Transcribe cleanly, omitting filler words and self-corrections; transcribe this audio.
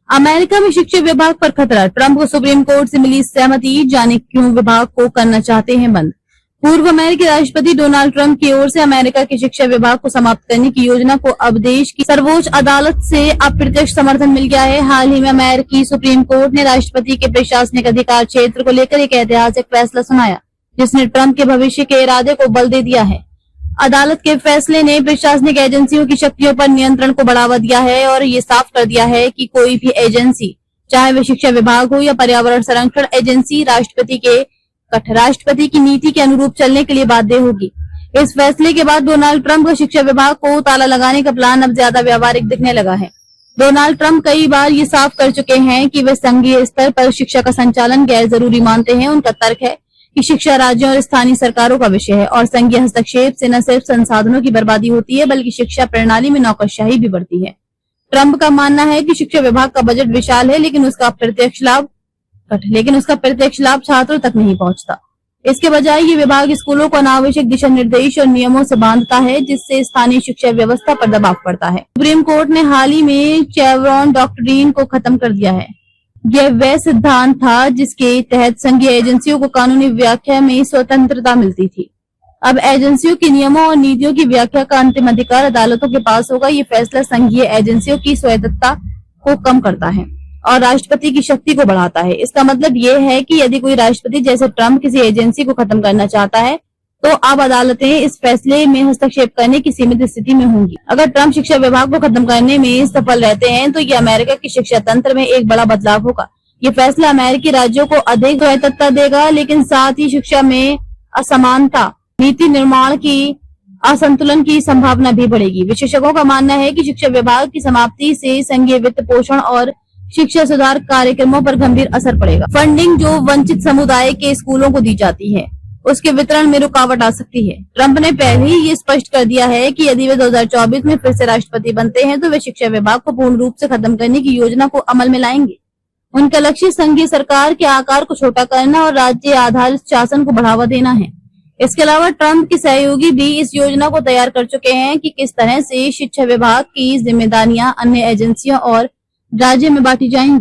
America में शिक्षा विभाग पर खतरा, ट्रंप को सुप्रीम कोर्ट से मिली सहमति, जाने क्यों विभाग को करना चाहते हैं बंद। पूर्व अमेरिकी राष्ट्रपति डोनाल्ड ट्रंप की ओर से अमेरिका के शिक्षा विभाग को समाप्त करने की योजना को अब देश की सर्वोच्च अदालत से अप्रत्यक्ष समर्थन मिल गया है। हाल ही में अमेरिकी सुप्रीम कोर्ट ने राष्ट्रपति के प्रशासनिक अधिकार क्षेत्र को लेकर एक ऐतिहासिक फैसला सुनाया, जिसने ट्रंप के भविष्य के इरादे को बल दे दिया है। अदालत के फैसले ने प्रशासनिक एजेंसियों की शक्तियों पर नियंत्रण को बढ़ावा दिया है और ये साफ कर दिया है कि कोई भी एजेंसी, चाहे वे शिक्षा विभाग हो या पर्यावरण संरक्षण एजेंसी, राष्ट्रपति की नीति के अनुरूप चलने के लिए बाध्य होगी। इस फैसले के बाद डोनाल्ड ट्रंप का शिक्षा विभाग को ताला लगाने का प्लान अब ज्यादा व्यावहारिक दिखने लगा है। डोनाल्ड ट्रंप कई बार ये साफ कर चुके हैं कि वे संघीय स्तर पर शिक्षा का संचालन गैर जरूरी मानते हैं। उनका तर्क है कि शिक्षा राज्यों और स्थानीय सरकारों का विषय है और संघीय हस्तक्षेप से न सिर्फ संसाधनों की बर्बादी होती है बल्कि शिक्षा प्रणाली में नौकरशाही भी बढ़ती है। ट्रंप का मानना है कि शिक्षा विभाग का बजट विशाल है, लेकिन उसका प्रत्यक्ष लाभ छात्रों तक नहीं पहुंचता। इसके बजाय ये विभाग स्कूलों को अनावश्यक दिशा निर्देश और नियमों से बांधता है, जिससे स्थानीय शिक्षा व्यवस्था पर दबाव पड़ता है। सुप्रीम कोर्ट ने हाल ही में चेवरॉन डॉक्ट्रिन को खत्म कर दिया है। यह वह सिद्धांत था जिसके तहत संघीय एजेंसियों को कानूनी व्याख्या में स्वतंत्रता मिलती थी। अब एजेंसियों के नियमों और नीतियों की व्याख्या का अंतिम अधिकार अदालतों के पास होगा। ये फैसला संघीय एजेंसियों की स्वायत्तता को कम करता है और राष्ट्रपति की शक्ति को बढ़ाता है। इसका मतलब ये है कि यदि कोई राष्ट्रपति जैसे ट्रंप किसी एजेंसी को खत्म करना चाहता है तो अब अदालतें इस फैसले में हस्तक्षेप करने की सीमित स्थिति में होंगी। अगर ट्रंप शिक्षा विभाग को खत्म करने में सफल रहते हैं तो ये अमेरिका की शिक्षा तंत्र में एक बड़ा बदलाव होगा। ये फैसला अमेरिकी राज्यों को अधिक स्वायत्तता देगा, लेकिन साथ ही शिक्षा में असमानता, नीति निर्माण की असंतुलन की संभावना भी बढ़ेगी। विशेषज्ञों का मानना है कि शिक्षा विभाग की समाप्ति से संघीय वित्त पोषण और शिक्षा सुधार कार्यक्रमों पर गंभीर असर पड़ेगा। फंडिंग जो वंचित समुदाय के स्कूलों को दी जाती है, उसके वितरण में रुकावट आ सकती है। ट्रंप ने पहले ही ये स्पष्ट कर दिया है कि यदि वे 2024 में फिर से राष्ट्रपति बनते हैं तो वे शिक्षा विभाग को पूर्ण रूप से खत्म करने की योजना को अमल में लाएंगे। उनका लक्ष्य संघीय सरकार के आकार को छोटा करना और राज्य आधारित शासन को बढ़ावा देना है। इसके अलावा ट्रंप के सहयोगी भी इस योजना को तैयार कर चुके हैं कि किस तरह से शिक्षा विभाग की जिम्मेदारियां अन्य एजेंसियों और राज्य में बांटी जाएंगी।